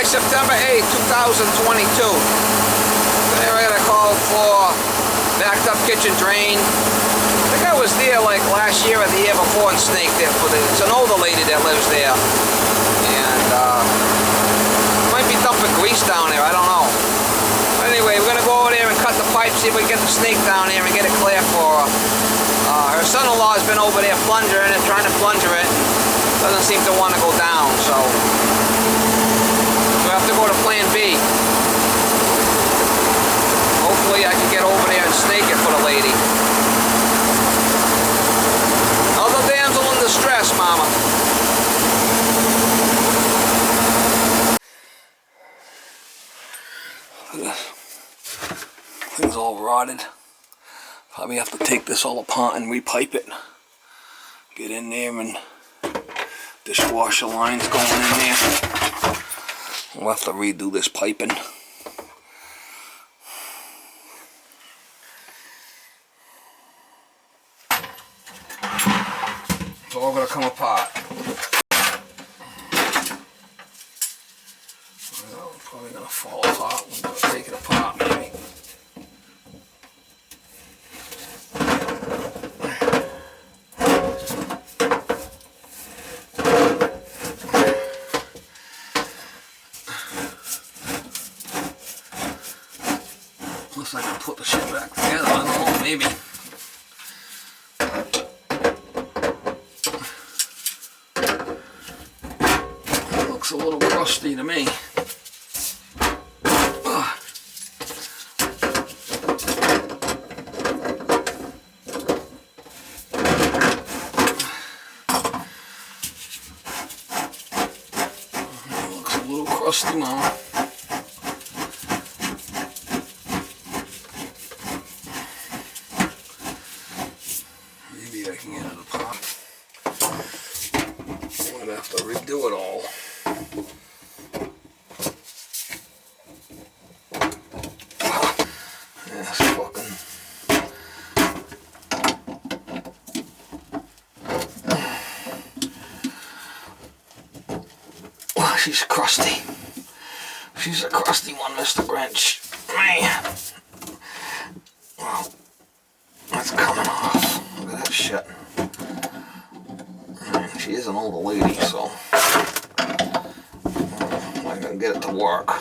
September 8, 2022. Today I got a call for backed up kitchen drain. I think I was there like last year or the year before and snaked it for it's an older lady that lives there. And might be dumping grease down there, I don't know. But anyway, we're gonna go over there and cut the pipe, see if we can get the snake down there and get it clear for her. Her son-in-law's been over there plungering it, trying to plunger it. Doesn't seem to want to go down, so we have to go to plan B. Hopefully I can get over there and snake it for the lady. Another damsel in distress, mama. Look at this. Thing's all rotted. Probably have to take this all apart and repipe it. Get in there and dishwasher lines going in there. We'll have to redo this piping. It's all gonna come apart. Well, probably gonna fall apart. We're gonna take it apart maybe. Unless I can put the shit back together, I don't know, maybe. It looks a little crusty to me. It looks a little crusty, Mama. I can get it apart. I'm gonna have to redo it all. Yes, fucking. Well, she's crusty. She's a crusty one, Mr. Grinch. Man. Well, that's coming off. Look at that shit. She is an older lady, so I'm not gonna get it to work.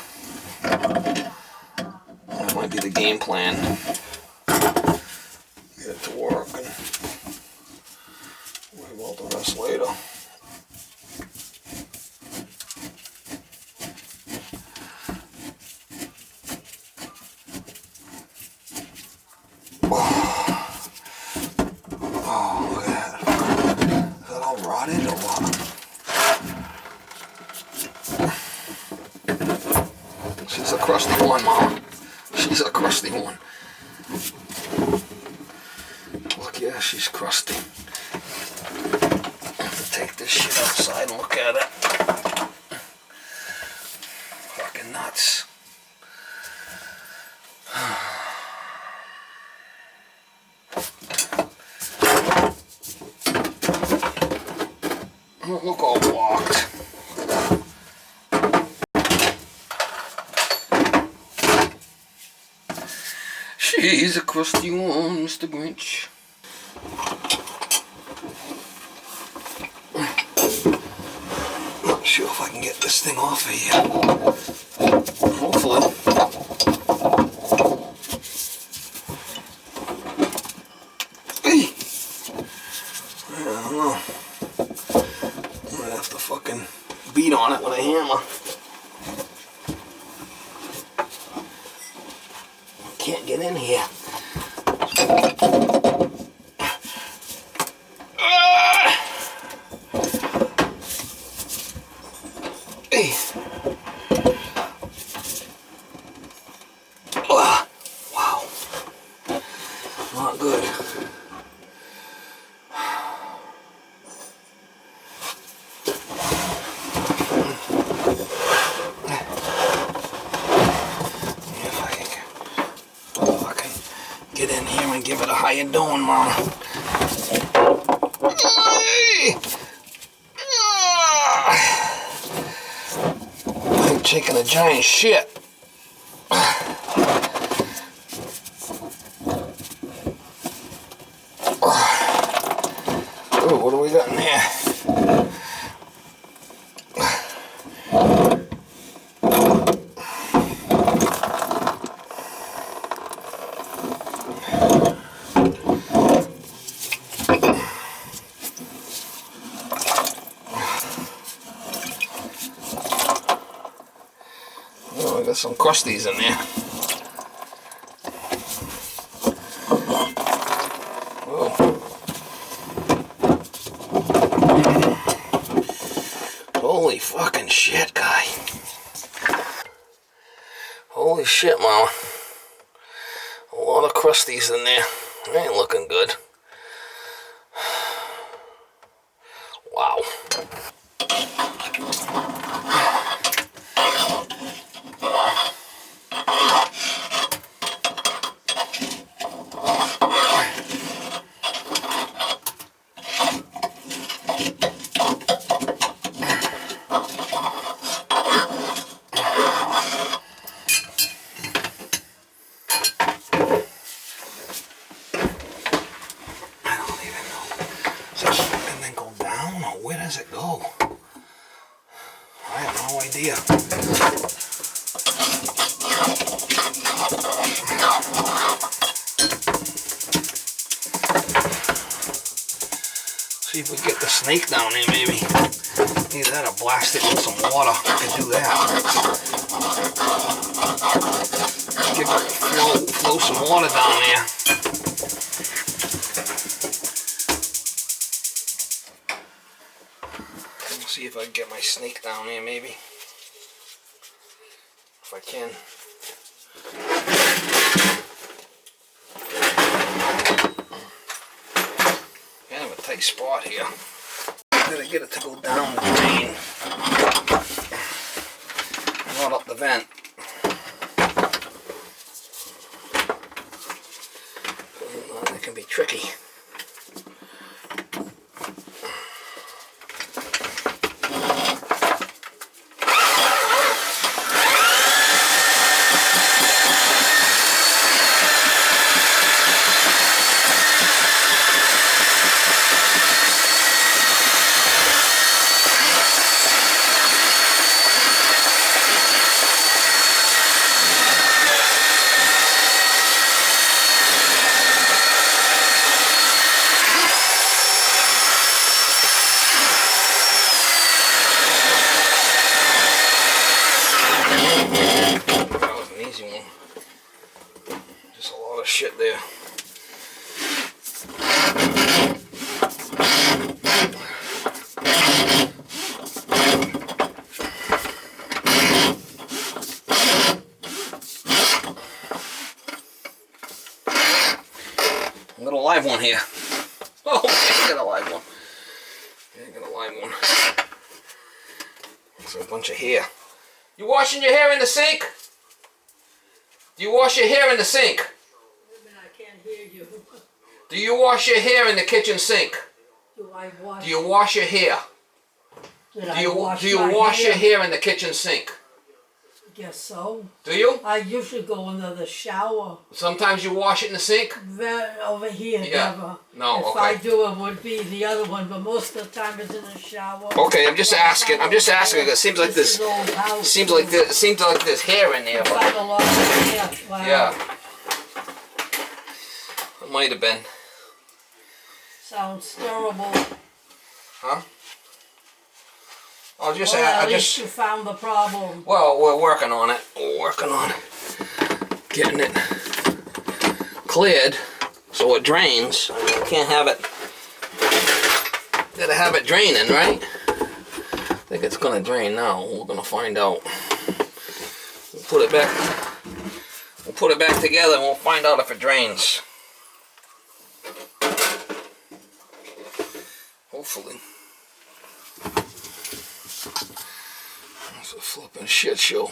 That might be the game plan. Get it to work and worry about the rest later. Rotted or what? She's a crusty one, Mom. She's a crusty one. Look, yeah, she's crusty. I have to take this shit outside and look at it. Fucking nuts. Look all blocked. She's a crusty one, Mr. Grinch. Not sure if I can get this thing off of here. Hopefully. Hey! I don't know. I'm gonna have to fucking beat on it with a hammer. Can't get in here. Hey. Wow. Not good. Get in here and give it a how you doing, Mom. Hey! making a giant shit. Oh, what do we got in here? Oh, I got some crusties in there. Holy fucking shit, guy. Holy shit, mama. A lot of crusties in there. They ain't looking good. Wow. Where does it go? I have no idea. See if we get the snake down there, maybe. Either that or blast it with some water. I could do that. Flow some water down there. See if I can get my snake down there, maybe. If I can. Kind of a tight spot here. Gotta get it to go down the drain, not up the vent. That can be tricky. Shit there. I got a live one here. Oh, I got a live one. Yeah, I got a live one. It's a bunch of hair. You washing your hair in the sink? Do you wash your hair in the sink? Do you wash your hair in the kitchen sink? Do I wash? Do you wash your hair? Do you wash your hair in the kitchen sink? I guess so. Do you? I usually go into the shower. Sometimes you wash it in the sink? Over here, Yeah. never. No, if okay. I do, it would be the other one, but most of the time it's in the shower. Okay, I'm just asking. I'm just asking. It seems like this. Seems like there's hair in there. Quite a lot of hair. Wow. Yeah. It might have been. Sounds terrible. Huh? At least you found the problem. Well, we're working on it. We're working on getting it cleared so it drains. I mean, you can't have it. Gotta have it draining, right? I think it's gonna drain now. We're gonna find out. We'll put it back. We'll put it back together and we'll find out if it drains. Hopefully. It's a flipping shit show.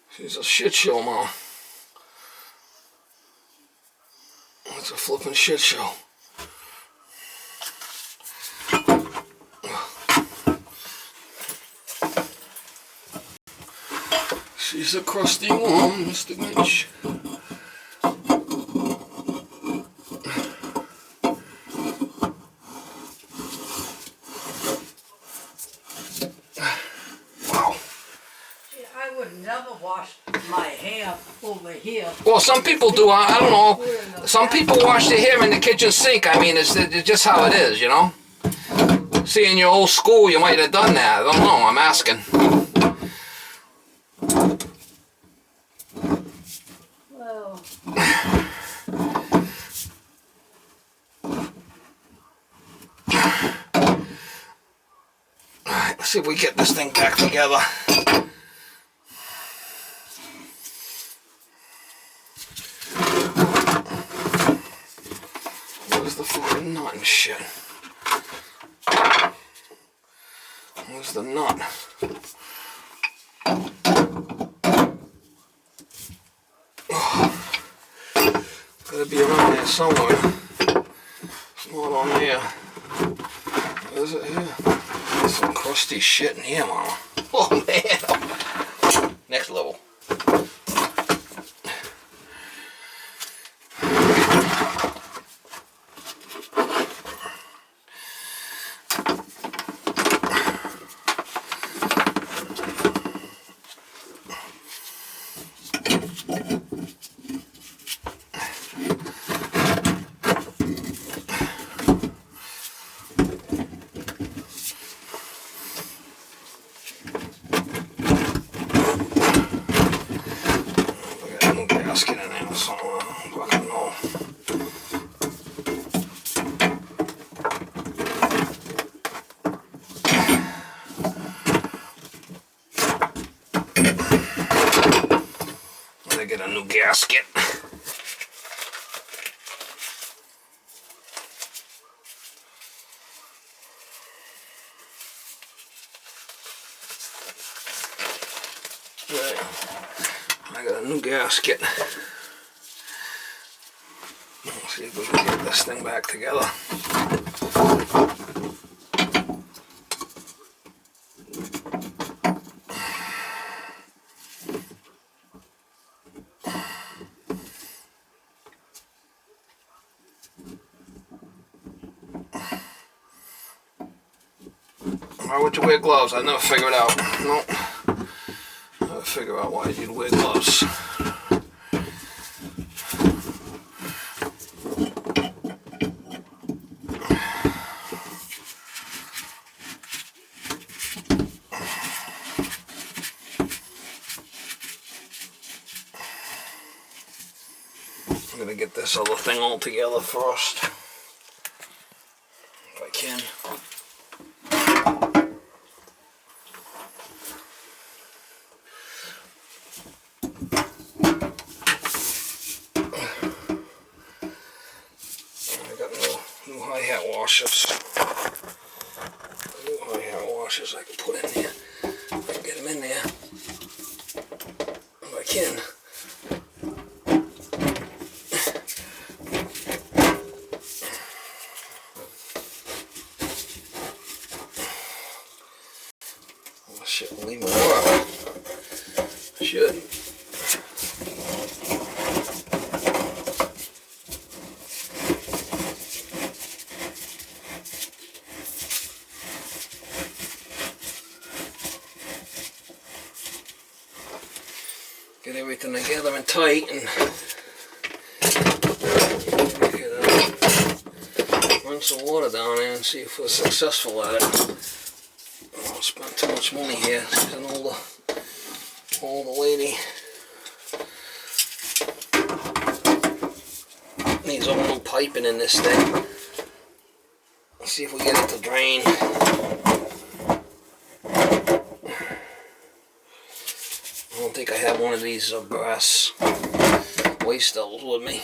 She's a shit show, Mom. It's a flipping shit show. Piece of crusty one, Mr. Grinch. Wow. See, I would never wash my hair over here. Well, some people do. I don't know. Some people wash their hair in the kitchen sink. I mean, it's just how it is, you know. See, in your old school, you might have done that. I don't know. I'm asking. Well, Alright, let's see if we get this thing back together. Where's the fucking nut and shit? Where's the nut? Oh, gotta be around there somewhere. It's not on there. Is it here? There's some crusty shit in here, mama. Oh man. Next level. Get a new gasket. Right. I got a new gasket. Let's see if we can get this thing back together. Why would you wear gloves? I never figured out. Nope. Never figure out why you'd wear gloves. I'm gonna get this other thing all together first, if I can. New hi-hat washers. New hi-hat washers I can put in there. I can get them in there if I can. Oh shit, will leave my work. I should. Get everything together and tight, and run some water down there and see if we're successful at it. I don't spend too much money here. She's an older lady. Needs all new piping in this thing. Let's see if we get it to drain. I don't think I have one of these brass waste stoves with me.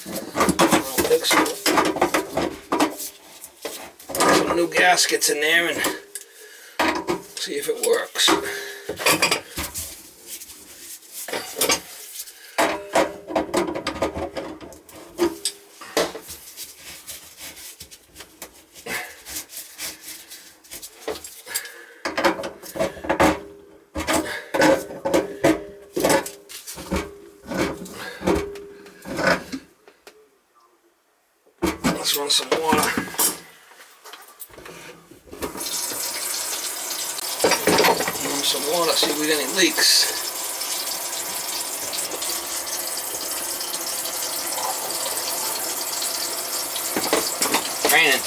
I don't think so. Put some new gaskets in there and see if it works. some water, see if we get any leaks. Raining.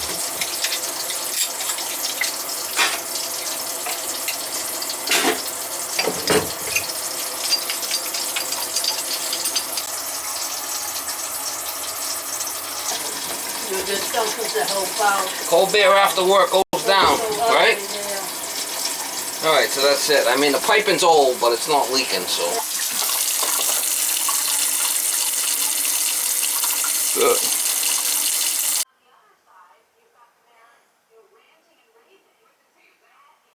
You just don't put the whole pile. Cold beer after work goes down, right? Yeah. Alright, so that's it. I mean, the piping's old, but it's not leaking, so. Good.